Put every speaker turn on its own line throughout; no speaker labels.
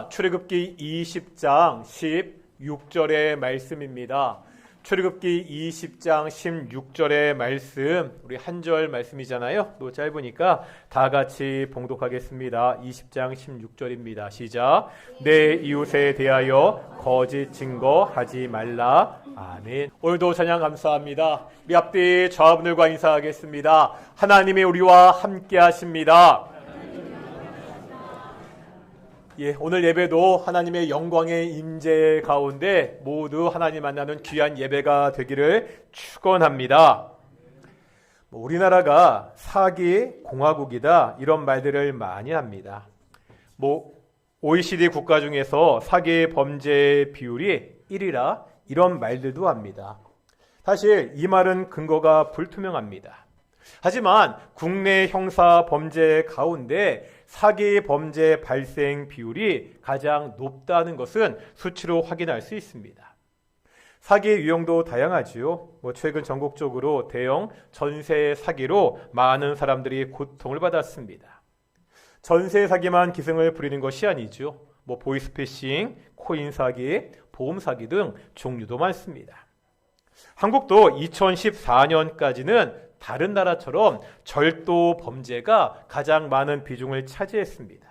출애굽기 20장 16절의 말씀입니다. 출애굽기 20장 16절의 말씀, 우리 한 절 말씀이잖아요. 또 짧으니까 다 같이 봉독하겠습니다. 20장 16절입니다. 시작. 내 이웃에 대하여 거짓 증거하지 말라. 아멘. 오늘도 찬양 감사합니다. 우리 앞뒤 저하분들과 인사하겠습니다. 하나님이 우리와 함께 하십니다. 오늘 예배도 하나님의 영광의 임재 가운데 모두 하나님 만나는 귀한 예배가 되기를 축원합니다. 우리나라가 사기 공화국이다 이런 말들을 많이 합니다. OECD 국가 중에서 사기 범죄 비율이 1위라 이런 말들도 합니다. 사실 이 말은 근거가 불투명합니다. 하지만 국내 형사 범죄 가운데 사기 범죄 발생 비율이 가장 높다는 것은 수치로 확인할 수 있습니다. 사기 유형도 다양하지요. 최근 전국적으로 대형 전세 사기로 많은 사람들이 고통을 받았습니다. 전세 사기만 기승을 부리는 것이 아니죠. 보이스피싱, 코인 사기, 보험 사기 등 종류도 많습니다. 한국도 2014년까지는 다른 나라처럼 절도 범죄가 가장 많은 비중을 차지했습니다.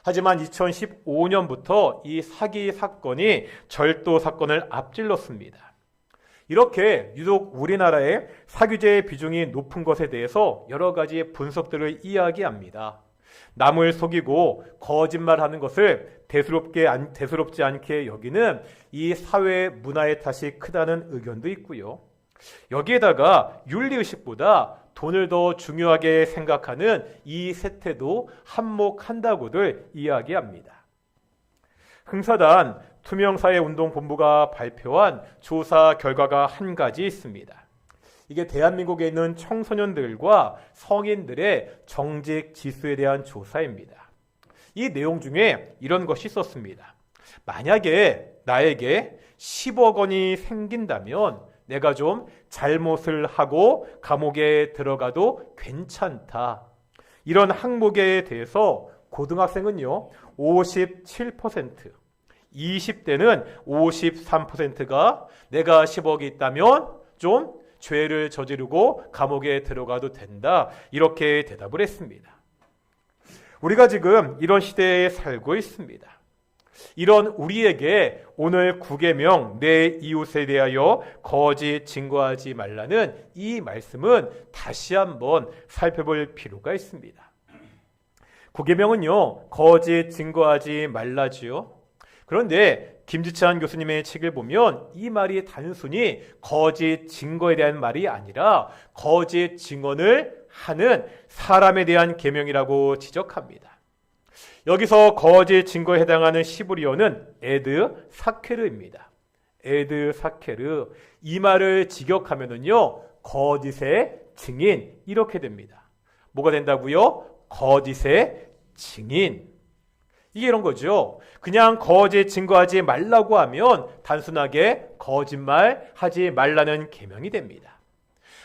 하지만 2015년부터 이 사기 사건이 절도 사건을 앞질렀습니다. 이렇게 유독 우리나라의 사기죄의 비중이 높은 것에 대해서 여러 가지 분석들을 이야기합니다. 남을 속이고 거짓말하는 것을 대수롭지 않게 여기는 이 사회 문화의 탓이 크다는 의견도 있고요. 여기에다가 윤리의식보다 돈을 더 중요하게 생각하는 이 세태도 한몫한다고들 이야기합니다. 흥사단 투명사회운동본부가 발표한 조사 결과가 한 가지 있습니다. 이게 대한민국에 있는 청소년들과 성인들의 정직 지수에 대한 조사입니다. 이 내용 중에 이런 것이 있었습니다. 만약에 나에게 10억 원이 생긴다면 내가 좀 잘못을 하고 감옥에 들어가도 괜찮다. 이런 항목에 대해서 고등학생은요 57%, 20대는 53%가 내가 10억이 있다면 좀 죄를 저지르고 감옥에 들어가도 된다. 이렇게 대답을 했습니다. 우리가 지금 이런 시대에 살고 있습니다. 이런 우리에게 오늘 9계명 내 이웃에 대하여 거짓 증거하지 말라는 이 말씀은 다시 한번 살펴볼 필요가 있습니다. 9계명은요 거짓 증거하지 말라지요. 그런데 김지찬 교수님의 책을 보면 이 말이 단순히 거짓 증거에 대한 말이 아니라 거짓 증언을 하는 사람에 대한 계명이라고 지적합니다. 여기서 거짓 증거에 해당하는 시브리어는 에드 사케르입니다. 에드 사케르. 이 말을 직역하면은요, 거짓의 증인 이렇게 됩니다. 뭐가 된다고요? 거짓의 증인. 이게 이런 거죠. 그냥 거짓 증거하지 말라고 하면 단순하게 거짓말 하지 말라는 계명이 됩니다.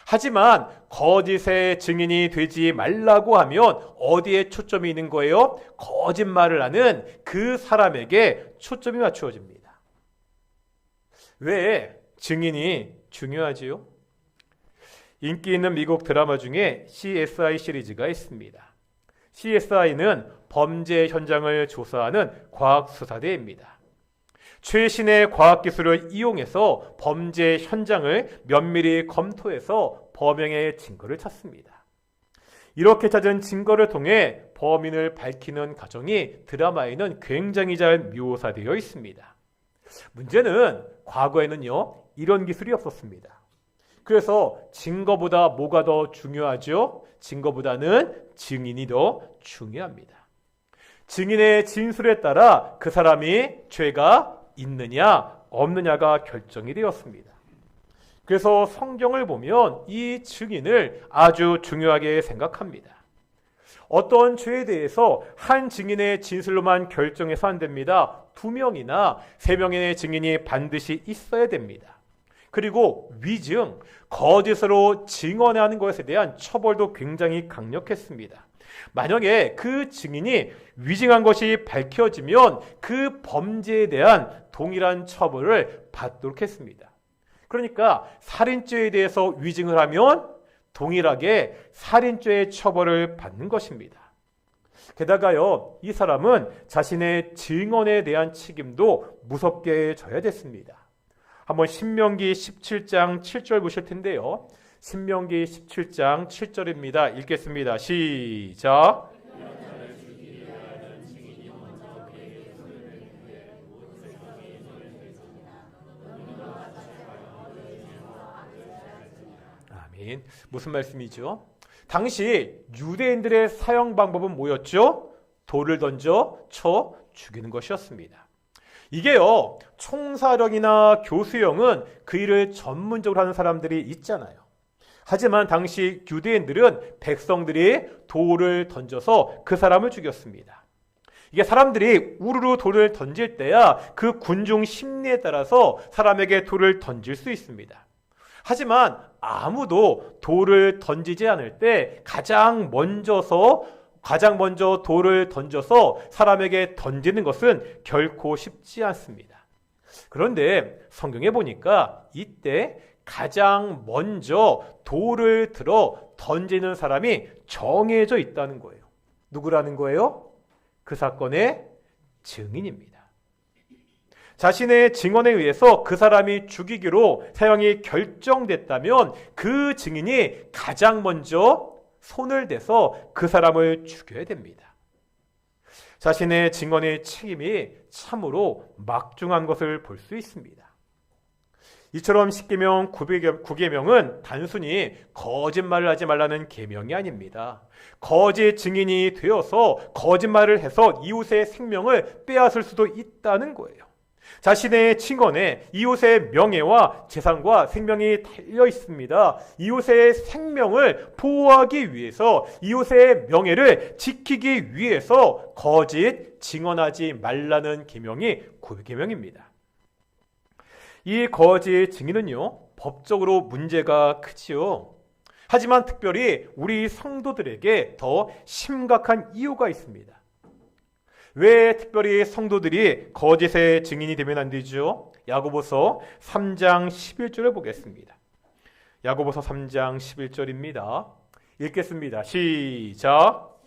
하지만 거짓의 증인이 되지 말라고 하면 어디에 초점이 있는 거예요? 거짓말을 하는 그 사람에게 초점이 맞추어집니다. 왜 증인이 중요하지요? 인기 있는 미국 드라마 중에 CSI 시리즈가 있습니다. CSI는 범죄 현장을 조사하는 과학수사대입니다. 최신의 과학기술을 이용해서 범죄 현장을 면밀히 검토해서 범행의 증거를 찾습니다. 이렇게 찾은 증거를 통해 범인을 밝히는 과정이 드라마에는 굉장히 잘 묘사되어 있습니다. 문제는 과거에는요, 이런 기술이 없었습니다. 그래서 증거보다 뭐가 더 중요하죠? 증거보다는 증인이 더 중요합니다. 증인의 진술에 따라 그 사람이 죄가 있느냐 없느냐가 결정이 되었습니다. 그래서 성경을 보면 이 증인을 아주 중요하게 생각합니다. 어떤 죄에 대해서 한 증인의 진술로만 결정해서 안 됩니다. 2명이나 3명의 증인이 반드시 있어야 됩니다. 그리고 위증, 거짓으로 증언하는 것에 대한 처벌도 굉장히 강력했습니다. 만약에 그 증인이 위증한 것이 밝혀지면 그 범죄에 대한 동일한 처벌을 받도록 했습니다. 그러니까 살인죄에 대해서 위증을 하면 동일하게 살인죄의 처벌을 받는 것입니다. 게다가요, 이 사람은 자신의 증언에 대한 책임도 무섭게 져야 됐습니다. 한번 신명기 17장 7절 보실 텐데요. 신명기 17장 7절입니다. 읽겠습니다. 시작. 아멘. 무슨 말씀이죠? 당시 유대인들의 사형 방법은 뭐였죠? 돌을 던져 쳐 죽이는 것이었습니다. 이게요, 총사령이나 교수형은 그 일을 전문적으로 하는 사람들이 있잖아요. 하지만 당시 유대인들은 백성들이 돌을 던져서 그 사람을 죽였습니다. 이게 사람들이 우르르 돌을 던질 때야 그 군중 심리에 따라서 사람에게 돌을 던질 수 있습니다. 하지만 아무도 돌을 던지지 않을 때 가장 먼저 돌을 던져서 사람에게 던지는 것은 결코 쉽지 않습니다. 그런데 성경에 보니까 이때 가장 먼저 돌을 들어 던지는 사람이 정해져 있다는 거예요. 누구라는 거예요? 그 사건의 증인입니다. 자신의 증언에 의해서 그 사람이 죽이기로 사형이 결정됐다면 그 증인이 가장 먼저 손을 대서 그 사람을 죽여야 됩니다. 자신의 증언의 책임이 참으로 막중한 것을 볼 수 있습니다. 이처럼 10계명, 9계명은 단순히 거짓말을 하지 말라는 계명이 아닙니다. 거짓 증인이 되어서 거짓말을 해서 이웃의 생명을 빼앗을 수도 있다는 거예요. 자신의 증언에 이웃의 명예와 재산과 생명이 달려 있습니다. 이웃의 생명을 보호하기 위해서, 이웃의 명예를 지키기 위해서 거짓 증언하지 말라는 계명이 9계명입니다. 이 거짓 증인은요, 법적으로 문제가 크지요. 하지만 특별히 우리 성도들에게 더 심각한 이유가 있습니다. 왜 특별히 성도들이 거짓의 증인이 되면 안 되죠? 야고보서 3장 11절을 보겠습니다. 야고보서 3장 11절입니다. 읽겠습니다. 시작.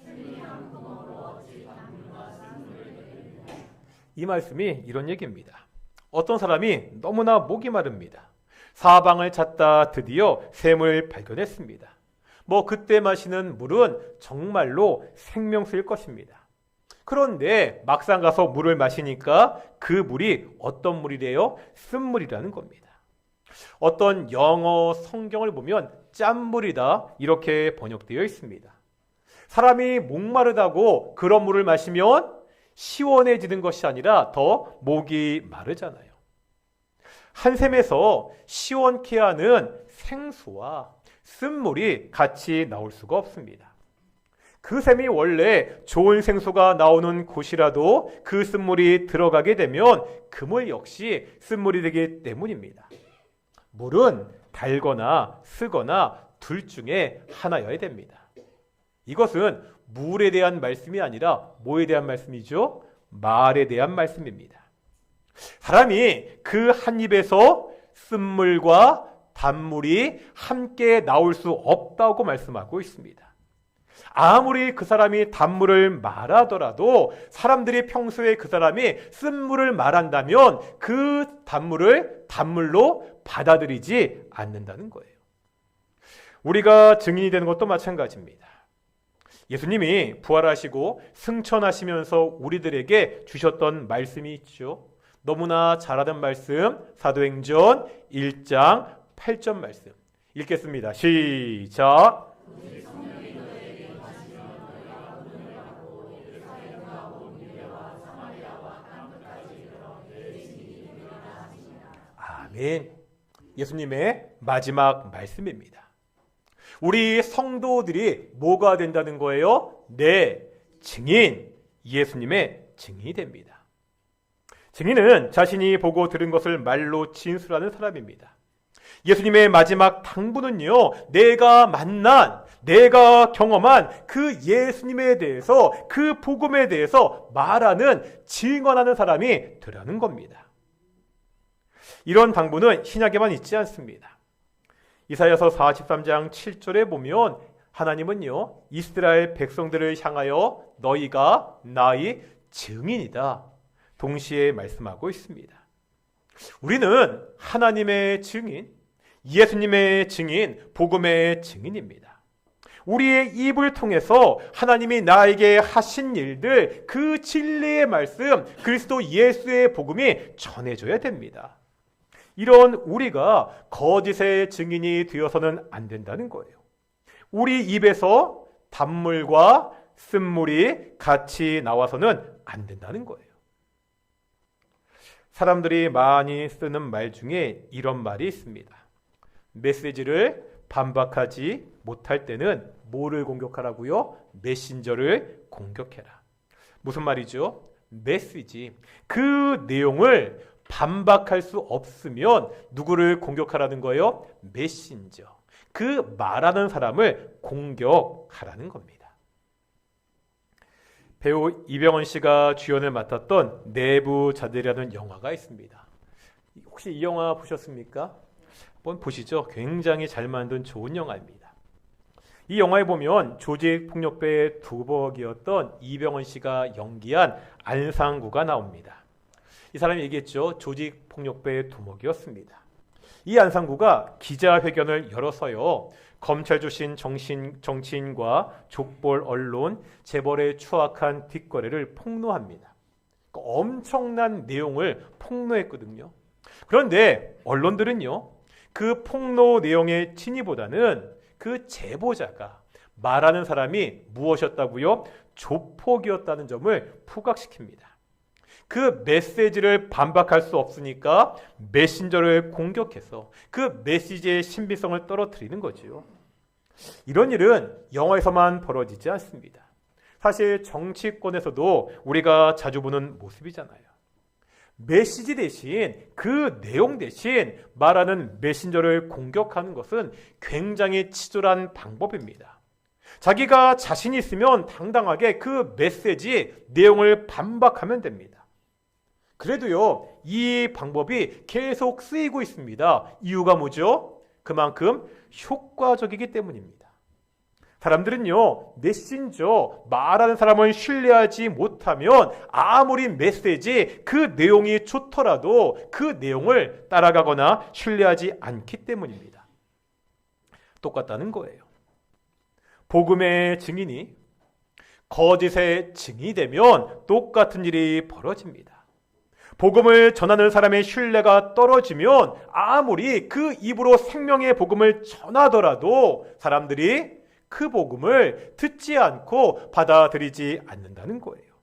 이 말씀이 이런 얘기입니다. 어떤 사람이 너무나 목이 마릅니다. 사방을 찾다 드디어 샘을 발견했습니다. 그때 마시는 물은 정말로 생명수일 것입니다. 그런데 막상 가서 물을 마시니까 그 물이 어떤 물이래요? 쓴물이라는 겁니다. 어떤 영어 성경을 보면 짠물이다 이렇게 번역되어 있습니다. 사람이 목마르다고 그런 물을 마시면 시원해지는 것이 아니라 더 목이 마르잖아요. 한 샘에서 시원케 하는 생수와 쓴물이 같이 나올 수가 없습니다. 그 샘이 원래 좋은 생수가 나오는 곳이라도 그 쓴물이 들어가게 되면 그 물 역시 쓴물이 되기 때문입니다. 물은 달거나 쓰거나 둘 중에 하나여야 됩니다. 이것은 물에 대한 말씀이 아니라 뭐에 대한 말씀이죠? 말에 대한 말씀입니다. 사람이 그 한 입에서 쓴물과 단물이 함께 나올 수 없다고 말씀하고 있습니다. 아무리 그 사람이 단물을 말하더라도 사람들이 평소에 그 사람이 쓴물을 말한다면 그 단물을 단물로 받아들이지 않는다는 거예요. 우리가 증인이 되는 것도 마찬가지입니다. 예수님이 부활하시고 승천하시면서 우리들에게 주셨던 말씀이 있죠. 너무나 잘 아는 말씀, 사도행전 1장 8절 말씀 읽겠습니다. 시작. 아멘. 예수님의 마지막 말씀입니다. 우리 성도들이 뭐가 된다는 거예요? 네, 증인, 예수님의 증인이 됩니다. 증인은 자신이 보고 들은 것을 말로 진술하는 사람입니다. 예수님의 마지막 당부는요, 내가 만난, 내가 경험한 그 예수님에 대해서, 그 복음에 대해서 말하는, 증언하는 사람이 되라는 겁니다. 이런 당부는 신약에만 있지 않습니다. 이사야서 43장 7절에 보면 하나님은요, 이스라엘 백성들을 향하여 너희가 나의 증인이다 동시에 말씀하고 있습니다. 우리는 하나님의 증인, 예수님의 증인, 복음의 증인입니다. 우리의 입을 통해서 하나님이 나에게 하신 일들, 그 진리의 말씀, 그리스도 예수의 복음이 전해져야 됩니다. 이런 우리가 거짓의 증인이 되어서는 안 된다는 거예요. 우리 입에서 단물과 쓴물이 같이 나와서는 안 된다는 거예요. 사람들이 많이 쓰는 말 중에 이런 말이 있습니다. 메시지를 반박하지 못할 때는 뭐를 공격하라고요? 메신저를 공격해라. 무슨 말이죠? 메시지, 그 내용을 반박할 수 없으면 누구를 공격하라는 거예요? 메신저, 그 말하는 사람을 공격하라는 겁니다. 배우 이병헌 씨가 주연을 맡았던 내부자들이라는 영화가 있습니다. 혹시 이 영화 보셨습니까? 한번 보시죠. 굉장히 잘 만든 좋은 영화입니다. 이 영화에 보면 조직폭력배의 두벅이었던 이병헌 씨가 연기한 안상구가 나옵니다. 이 사람이 얘기했죠. 조직폭력배의 두목이었습니다. 이 안상구가 기자회견을 열어서요, 검찰 출신 정치인과 족벌 언론, 재벌의 추악한 뒷거래를 폭로합니다. 엄청난 내용을 폭로했거든요. 그런데 언론들은요, 그 폭로 내용의 진위보다는 그 제보자가 말하는 사람이 무엇이었다고요? 조폭이었다는 점을 부각시킵니다. 그 메시지를 반박할 수 없으니까 메신저를 공격해서 그 메시지의 신빙성을 떨어뜨리는 거죠. 이런 일은 영화에서만 벌어지지 않습니다. 사실 정치권에서도 우리가 자주 보는 모습이잖아요. 메시지 대신, 그 내용 대신 말하는 메신저를 공격하는 것은 굉장히 치졸한 방법입니다. 자기가 자신 있으면 당당하게 그 메시지 내용을 반박하면 됩니다. 그래도요, 이 방법이 계속 쓰이고 있습니다. 이유가 뭐죠? 그만큼 효과적이기 때문입니다. 사람들은요, 메신저, 말하는 사람을 신뢰하지 못하면 아무리 메시지, 그 내용이 좋더라도 그 내용을 따라가거나 신뢰하지 않기 때문입니다. 똑같다는 거예요. 복음의 증인이 거짓의 증인이 되면 똑같은 일이 벌어집니다. 복음을 전하는 사람의 신뢰가 떨어지면 아무리 그 입으로 생명의 복음을 전하더라도 사람들이 그 복음을 듣지 않고 받아들이지 않는다는 거예요.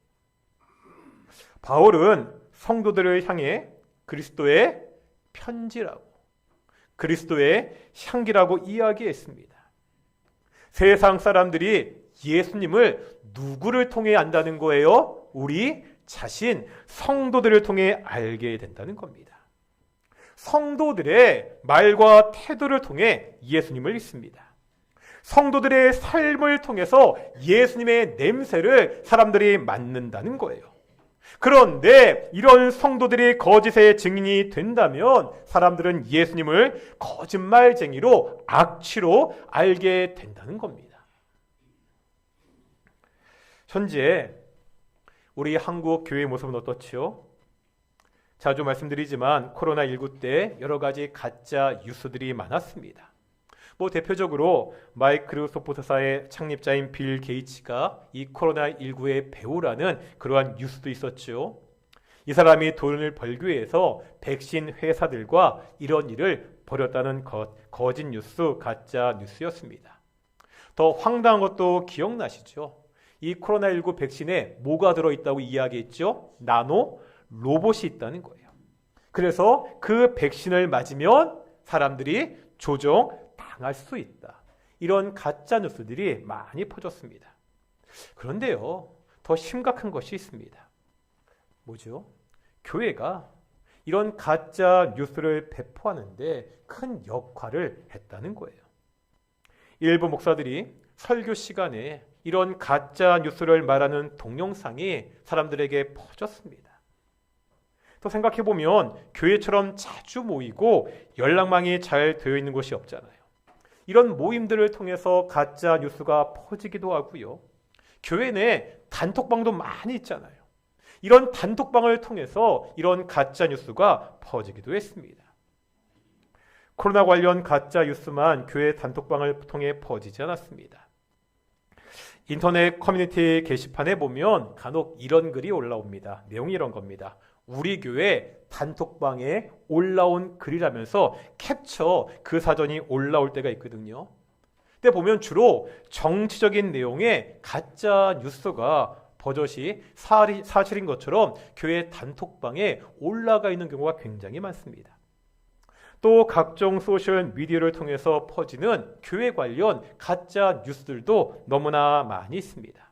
바울은 성도들을 향해 그리스도의 편지라고, 그리스도의 향기라고 이야기했습니다. 세상 사람들이 예수님을 누구를 통해 안다는 거예요? 우리 자신, 성도들을 통해 알게 된다는 겁니다. 성도들의 말과 태도를 통해 예수님을 믿습니다. 성도들의 삶을 통해서 예수님의 냄새를 사람들이 맡는다는 거예요. 그런데 이런 성도들이 거짓의 증인이 된다면 사람들은 예수님을 거짓말쟁이로, 악취로 알게 된다는 겁니다. 현재 우리 한국 교회의 모습은 어떻지요? 자주 말씀드리지만 코로나19 때 여러 가지 가짜 뉴스들이 많았습니다. 대표적으로 마이크로소프트사의 창립자인 빌 게이츠가 이 코로나19의 배우라는 그러한 뉴스도 있었죠. 이 사람이 돈을 벌기 위해서 백신 회사들과 이런 일을 벌였다는 거짓 뉴스, 가짜 뉴스였습니다. 더 황당한 것도 기억나시죠? 이 코로나19 백신에 뭐가 들어있다고 이야기했죠? 나노 로봇이 있다는 거예요. 그래서 그 백신을 맞으면 사람들이 조종당할 수 있다. 이런 가짜 뉴스들이 많이 퍼졌습니다. 그런데요, 더 심각한 것이 있습니다. 뭐죠? 교회가 이런 가짜 뉴스를 배포하는데 큰 역할을 했다는 거예요. 일부 목사들이 설교 시간에 이런 가짜 뉴스를 말하는 동영상이 사람들에게 퍼졌습니다. 또 생각해보면 교회처럼 자주 모이고 연락망이 잘 되어 있는 곳이 없잖아요. 이런 모임들을 통해서 가짜 뉴스가 퍼지기도 하고요. 교회 내 단톡방도 많이 있잖아요. 이런 단톡방을 통해서 이런 가짜 뉴스가 퍼지기도 했습니다. 코로나 관련 가짜 뉴스만 교회 단톡방을 통해 퍼지지 않았습니다. 인터넷 커뮤니티 게시판에 보면 간혹 이런 글이 올라옵니다. 내용이 이런 겁니다. 우리 교회 단톡방에 올라온 글이라면서 캡처 그 사전이 올라올 때가 있거든요. 근데 보면 주로 정치적인 내용의 가짜 뉴스가 버젓이 사실인 것처럼 교회 단톡방에 올라가 있는 경우가 굉장히 많습니다. 또 각종 소셜 미디어를 통해서 퍼지는 교회 관련 가짜 뉴스들도 너무나 많이 있습니다.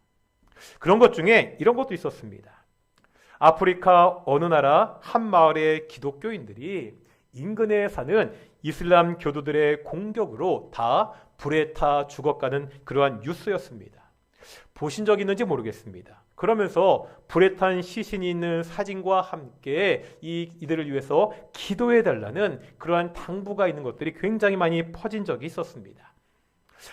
그런 것 중에 이런 것도 있었습니다. 아프리카 어느 나라 한 마을의 기독교인들이 인근에 사는 이슬람 교도들의 공격으로 다 불에 타 죽어가는 그러한 뉴스였습니다. 보신 적 있는지 모르겠습니다. 그러면서 불에 탄 시신이 있는 사진과 함께 이들을 위해서 기도해달라는 그러한 당부가 있는 것들이 굉장히 많이 퍼진 적이 있었습니다.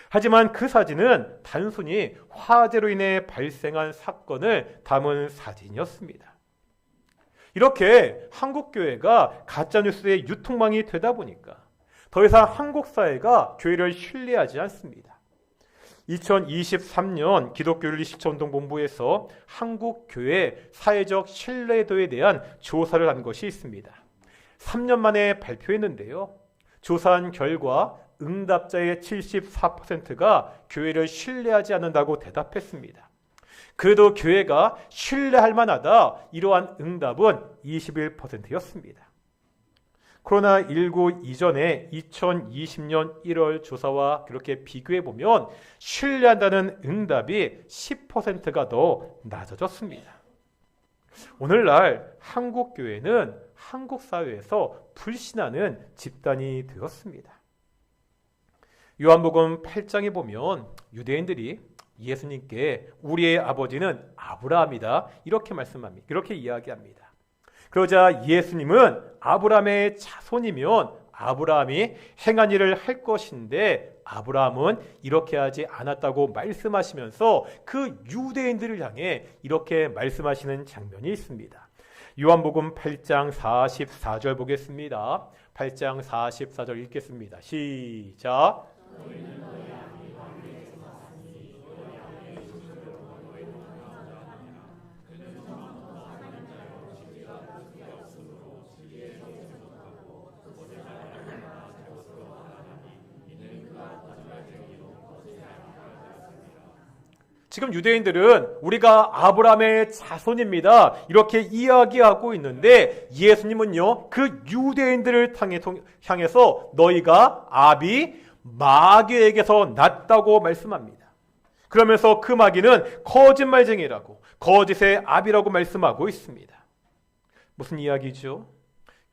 하지만 그 사진은 단순히 화재로 인해 발생한 사건을 담은 사진이었습니다. 이렇게 한국교회가 가짜뉴스의 유통망이 되다 보니까 더 이상 한국 사회가 교회를 신뢰하지 않습니다. 2023년 기독교윤리실천운동본부에서 한국교회 사회적 신뢰도에 대한 조사를 한 것이 있습니다. 3년 만에 발표했는데요. 조사한 결과 응답자의 74%가 교회를 신뢰하지 않는다고 대답했습니다. 그래도 교회가 신뢰할 만하다, 이러한 응답은 21%였습니다. 코로나19 이전에 2020년 1월 조사와 그렇게 비교해보면 신뢰한다는 응답이 10%가 더 낮아졌습니다. 오늘날 한국교회는 한국 사회에서 불신하는 집단이 되었습니다. 요한복음 8장에 보면 유대인들이 예수님께 우리의 아버지는 아브라함이다, 이렇게 말씀합니다. 이렇게 이야기합니다. 그러자 예수님은 아브라함의 자손이면 아브라함이 행한 일을 할 것인데 아브라함은 이렇게 하지 않았다고 말씀하시면서 그 유대인들을 향해 이렇게 말씀하시는 장면이 있습니다. 요한복음 8장 44절 보겠습니다. 8장 44절 읽겠습니다. 시작. 지금 유대인들은 우리가 아브라함의 자손입니다, 이렇게 이야기하고 있는데 예수님은요, 그 유대인들을 향해서 너희가 아비 마귀에게서 났다고 말씀합니다. 그러면서 그 마귀는 거짓말쟁이라고, 거짓의 아비라고 말씀하고 있습니다. 무슨 이야기죠?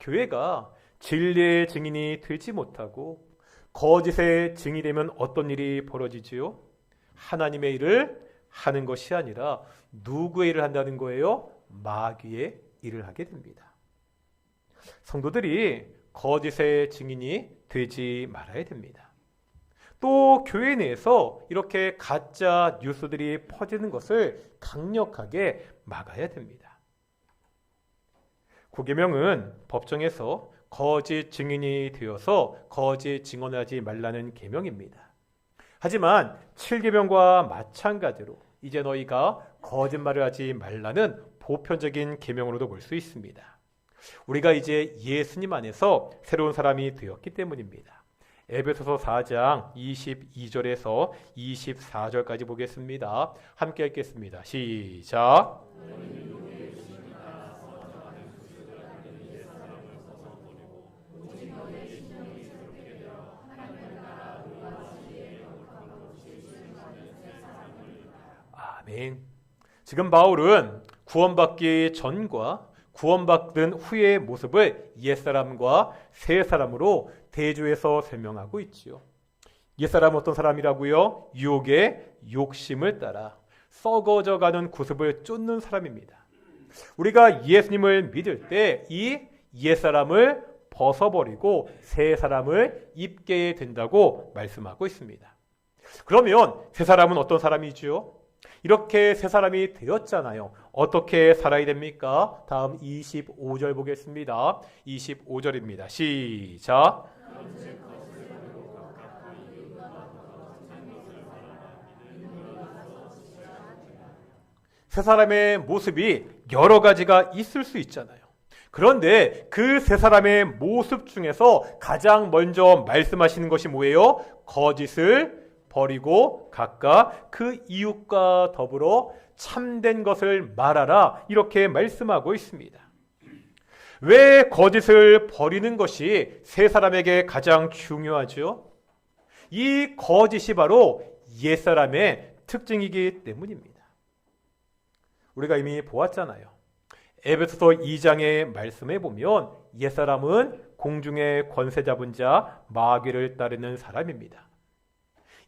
교회가 진리의 증인이 되지 못하고 거짓의 증인이 되면 어떤 일이 벌어지지요? 하나님의 일을 하는 것이 아니라 누구의 일을 한다는 거예요? 마귀의 일을 하게 됩니다. 성도들이 거짓의 증인이 되지 말아야 됩니다. 또 교회 내에서 이렇게 가짜 뉴스들이 퍼지는 것을 강력하게 막아야 됩니다. 구계명은 법정에서 거짓 증인이 되어서 거짓 증언하지 말라는 계명입니다. 하지만 7계명과 마찬가지로 이제 너희가 거짓말을 하지 말라는 보편적인 계명으로도 볼 수 있습니다. 우리가 이제 예수님 안에서 새로운 사람이 되었기 때문입니다. 에베소서 4장 22절에서 24절까지 보겠습니다. 함께 읽겠습니다. 시작. 아멘. 지금 바울은 구원받기 전과 구원받은 후의 모습을 옛사람과 새사람으로 대조해서 설명하고 있지요. 옛사람은 어떤 사람이라고요? 유혹의 욕심을 따라 썩어져가는 구습을 쫓는 사람입니다. 우리가 예수님을 믿을 때 이 옛사람을 벗어버리고 새 사람을 입게 된다고 말씀하고 있습니다. 그러면 새 사람은 어떤 사람이죠? 이렇게 새 사람이 되었잖아요. 어떻게 살아야 됩니까? 다음 25절 보겠습니다. 25절입니다. 시작. 새 사람의 모습이 여러 가지가 있을 수 있잖아요. 그런데 그 세 사람의 모습 중에서 가장 먼저 말씀하시는 것이 뭐예요? 거짓을 버리고 각각 그 이웃과 더불어 참된 것을 말하라, 이렇게 말씀하고 있습니다. 왜 거짓을 버리는 것이 세 사람에게 가장 중요하죠? 이 거짓이 바로 옛사람의 특징이기 때문입니다. 우리가 이미 보았잖아요. 에베소서 2장의 말씀에 보면 옛사람은 공중의 권세 잡은 자 마귀를 따르는 사람입니다.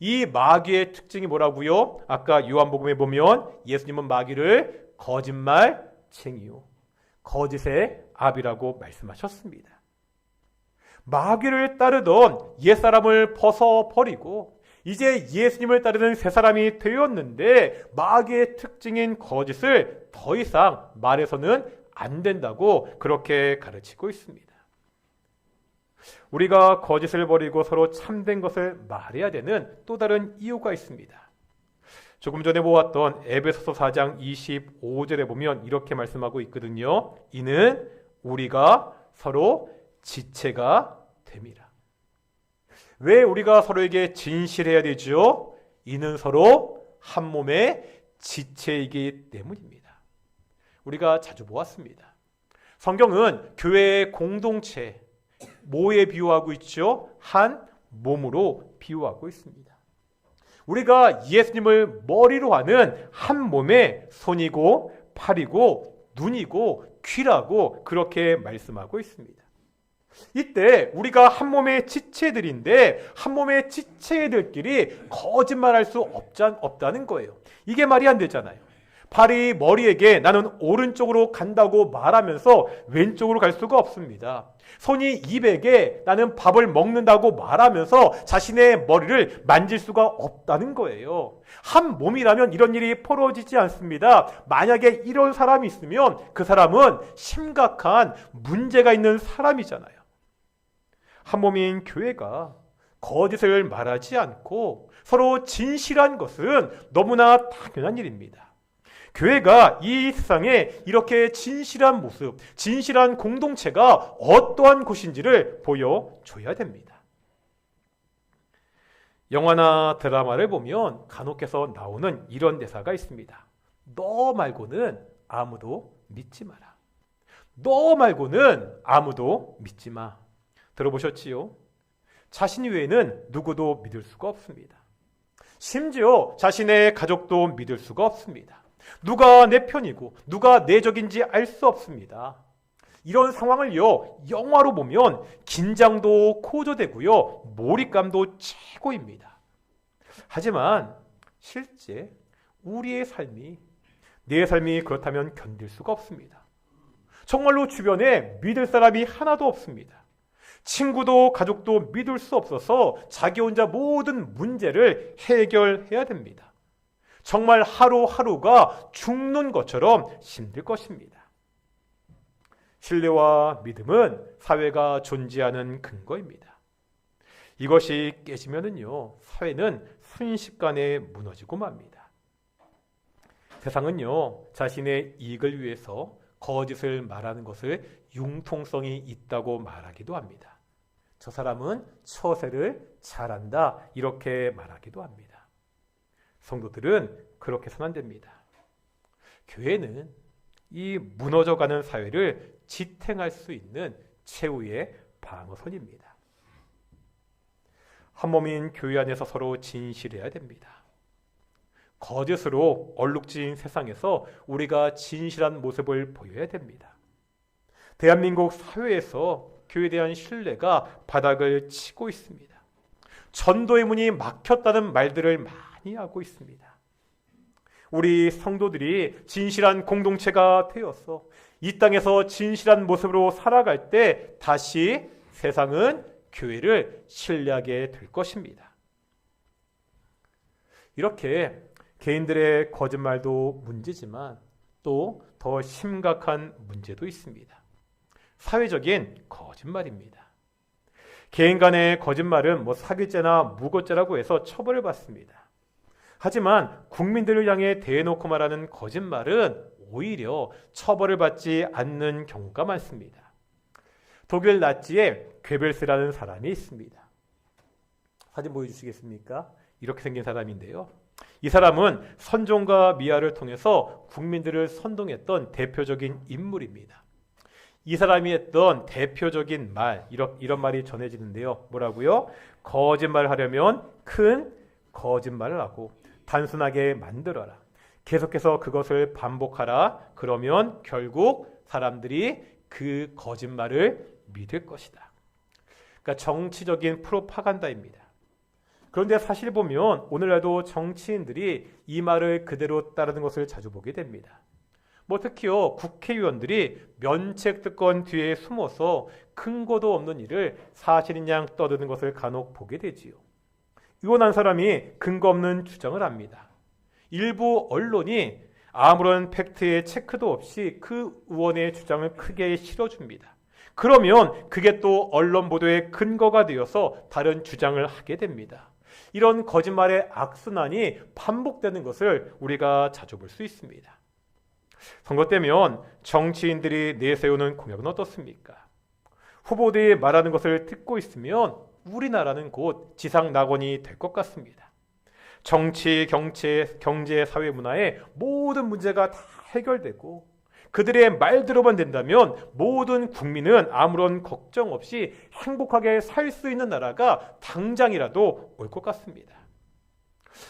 이 마귀의 특징이 뭐라고요? 아까 요한복음에 보면 예수님은 마귀를 거짓말쟁이요, 거짓의 아비라고 말씀하셨습니다. 마귀를 따르던 옛사람을 벗어버리고 이제 예수님을 따르는 새 사람이 되었는데 마귀의 특징인 거짓을 더 이상 말해서는 안 된다고 그렇게 가르치고 있습니다. 우리가 거짓을 버리고 서로 참된 것을 말해야 되는 또 다른 이유가 있습니다. 조금 전에 보았던 에베소서 4장 25절에 보면 이렇게 말씀하고 있거든요. 이는 우리가 서로 지체가 됨이라. 왜 우리가 서로에게 진실해야 되죠? 이는 서로 한 몸의 지체이기 때문입니다. 우리가 자주 보았습니다. 성경은 교회의 공동체, 뭐에 비유하고 있죠? 한 몸으로 비유하고 있습니다. 우리가 예수님을 머리로 하는 한 몸의 손이고 팔이고 눈이고 귀라고 그렇게 말씀하고 있습니다. 이때 우리가 한 몸의 지체들인데 한 몸의 지체들끼리 거짓말할 수 없다는 거예요. 이게 말이 안 되잖아요. 팔이 머리에게 나는 오른쪽으로 간다고 말하면서 왼쪽으로 갈 수가 없습니다. 손이 입에게 나는 밥을 먹는다고 말하면서 자신의 머리를 만질 수가 없다는 거예요. 한 몸이라면 이런 일이 벌어지지 않습니다. 만약에 이런 사람이 있으면 그 사람은 심각한 문제가 있는 사람이잖아요. 한 몸인 교회가 거짓을 말하지 않고 서로 진실한 것은 너무나 당연한 일입니다. 교회가 이 세상에 이렇게 진실한 모습, 진실한 공동체가 어떠한 곳인지를 보여줘야 됩니다. 영화나 드라마를 보면 간혹해서 나오는 이런 대사가 있습니다. 너 말고는 아무도 믿지 마라. 너 말고는 아무도 믿지 마. 들어보셨지요? 자신 외에는 누구도 믿을 수가 없습니다. 심지어 자신의 가족도 믿을 수가 없습니다. 누가 내 편이고 누가 내 적인지 알 수 없습니다. 이런 상황을요, 영화로 보면 긴장도 고조되고요, 몰입감도 최고입니다. 하지만 실제 우리의 삶이, 내 삶이 그렇다면 견딜 수가 없습니다. 정말로 주변에 믿을 사람이 하나도 없습니다. 친구도 가족도 믿을 수 없어서 자기 혼자 모든 문제를 해결해야 됩니다. 정말 하루하루가 죽는 것처럼 힘들 것입니다. 신뢰와 믿음은 사회가 존재하는 근거입니다. 이것이 깨지면은요, 사회는 순식간에 무너지고 맙니다. 세상은요, 자신의 이익을 위해서 거짓을 말하는 것을 융통성이 있다고 말하기도 합니다. 저 사람은 처세를 잘한다, 이렇게 말하기도 합니다. 성도들은 그렇게 해서는 안 됩니다. 교회는 이 무너져가는 사회를 지탱할 수 있는 최후의 방어선입니다. 한 몸인 교회 안에서 서로 진실해야 됩니다. 거짓으로 얼룩진 세상에서 우리가 진실한 모습을 보여야 됩니다. 대한민국 사회에서 교회에 대한 신뢰가 바닥을 치고 있습니다. 전도의 문이 막혔다는 말들을 많이 하고 있습니다. 우리 성도들이 진실한 공동체가 되어서 이 땅에서 진실한 모습으로 살아갈 때 다시 세상은 교회를 신뢰하게 될 것입니다. 이렇게 개인들의 거짓말도 문제지만 또 더 심각한 문제도 있습니다. 사회적인 거짓말입니다. 개인 간의 거짓말은 사기죄나 무고죄라고 해서 처벌을 받습니다. 하지만 국민들을 향해 대놓고 말하는 거짓말은 오히려 처벌을 받지 않는 경우가 많습니다. 독일 나치에 괴벨스라는 사람이 있습니다. 사진 보여주시겠습니까? 이렇게 생긴 사람인데요. 이 사람은 선종과 미화를 통해서 국민들을 선동했던 대표적인 인물입니다. 이 사람이 했던 대표적인 말, 이런 말이 전해지는데요. 뭐라고요? 거짓말을 하려면 큰 거짓말을 하고 단순하게 만들어라. 계속해서 그것을 반복하라. 그러면 결국 사람들이 그 거짓말을 믿을 것이다. 그러니까 정치적인 프로파간다입니다. 그런데 사실 보면 오늘날도 정치인들이 이 말을 그대로 따르는 것을 자주 보게 됩니다. 특히요 국회의원들이 면책특권 뒤에 숨어서 근거도 없는 일을 사실인 양 떠드는 것을 간혹 보게 되지요. 의원한 사람이 근거 없는 주장을 합니다. 일부 언론이 아무런 팩트의 체크도 없이 그 의원의 주장을 크게 실어줍니다. 그러면 그게 또 언론 보도의 근거가 되어서 다른 주장을 하게 됩니다. 이런 거짓말의 악순환이 반복되는 것을 우리가 자주 볼 수 있습니다. 선거 때면 정치인들이 내세우는 공약은 어떻습니까? 후보들이 말하는 것을 듣고 있으면 우리나라는 곧 지상낙원이 될 것 같습니다. 정치, 경제, 사회, 문화의 모든 문제가 다 해결되고 그들의 말대로만 된다면 모든 국민은 아무런 걱정 없이 행복하게 살 수 있는 나라가 당장이라도 올 것 같습니다.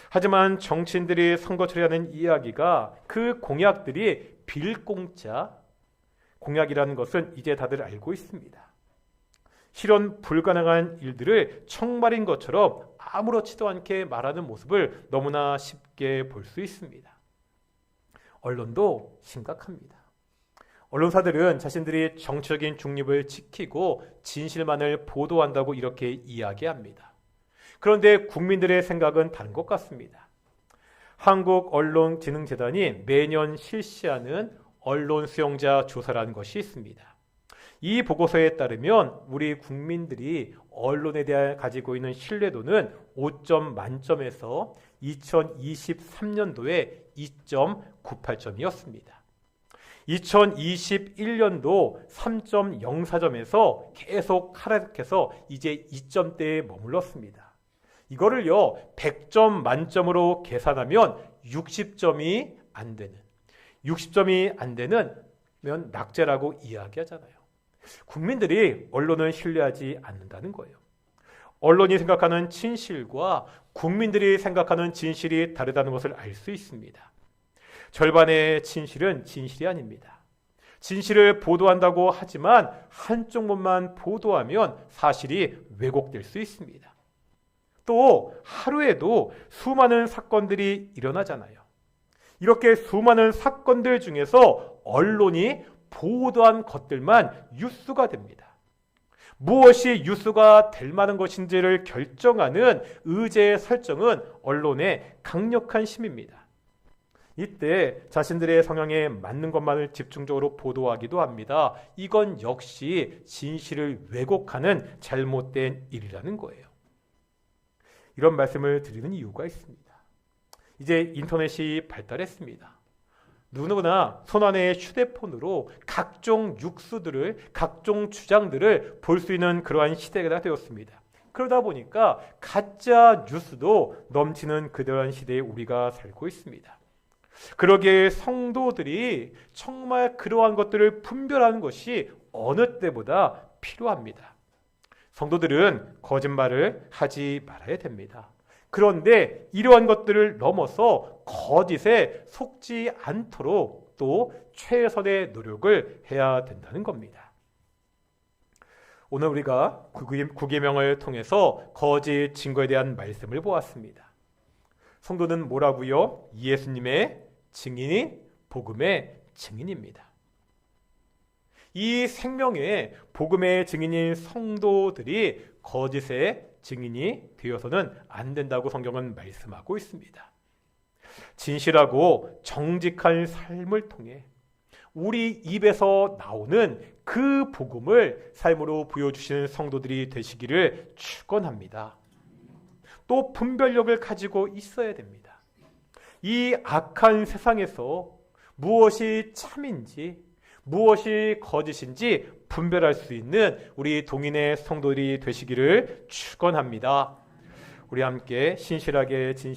하지만 정치인들이 선거철에 하는 이야기가 그 공약들이 빌공짜 공약이라는 것은 이제 다들 알고 있습니다. 실현 불가능한 일들을 정말인 것처럼 아무렇지도 않게 말하는 모습을 너무나 쉽게 볼 수 있습니다. 언론도 심각합니다. 언론사들은 자신들이 정치적인 중립을 지키고 진실만을 보도한다고 이렇게 이야기합니다. 그런데 국민들의 생각은 다른 것 같습니다. 한국언론진흥재단이 매년 실시하는 언론 수용자 조사라는 것이 있습니다. 이 보고서에 따르면 우리 국민들이 언론에 대해 가지고 있는 신뢰도는 5점 만점에서 2023년도에 2.98점이었습니다. 2021년도 3.04점에서 계속 하락해서 이제 2점대에 머물렀습니다. 이거를요 100점 만점으로 계산하면 60점이 안 되는 면 낙제라고 이야기하잖아요. 국민들이 언론을 신뢰하지 않는다는 거예요. 언론이 생각하는 진실과 국민들이 생각하는 진실이 다르다는 것을 알 수 있습니다. 절반의 진실은 진실이 아닙니다. 진실을 보도한다고 하지만 한쪽 면만 보도하면 사실이 왜곡될 수 있습니다. 또 하루에도 수많은 사건들이 일어나잖아요. 이렇게 수많은 사건들 중에서 언론이 보도한 것들만 뉴스가 됩니다. 무엇이 뉴스가 될 만한 것인지를 결정하는 의제의 설정은 언론의 강력한 힘입니다. 이때 자신들의 성향에 맞는 것만을 집중적으로 보도하기도 합니다. 이건 역시 진실을 왜곡하는 잘못된 일이라는 거예요. 이런 말씀을 드리는 이유가 있습니다. 이제 인터넷이 발달했습니다. 누구나 손안의 휴대폰으로 각종 뉴스들을, 각종 주장들을 볼 수 있는 그러한 시대가 되었습니다. 그러다 보니까 가짜 뉴스도 넘치는 그러한 시대에 우리가 살고 있습니다. 그러기에 성도들이 정말 그러한 것들을 분별하는 것이 어느 때보다 필요합니다. 성도들은 거짓말을 하지 말아야 됩니다. 그런데 이러한 것들을 넘어서 거짓에 속지 않도록 또 최선의 노력을 해야 된다는 겁니다. 오늘 우리가 구계명을 통해서 거짓 증거에 대한 말씀을 보았습니다. 성도는 뭐라고요? 예수님의 증인이 복음의 증인입니다. 이 생명의 복음의 증인인 성도들이 거짓의 증인이 되어서는 안 된다고 성경은 말씀하고 있습니다. 진실하고 정직한 삶을 통해 우리 입에서 나오는 그 복음을 삶으로 보여주시는 성도들이 되시기를 축원합니다. 또 분별력을 가지고 있어야 됩니다. 이 악한 세상에서 무엇이 참인지 무엇이 거짓인지 분별할 수 있는 우리 동인의 성도들이 되시기를 축원합니다. 우리 함께 신실하게 진실하게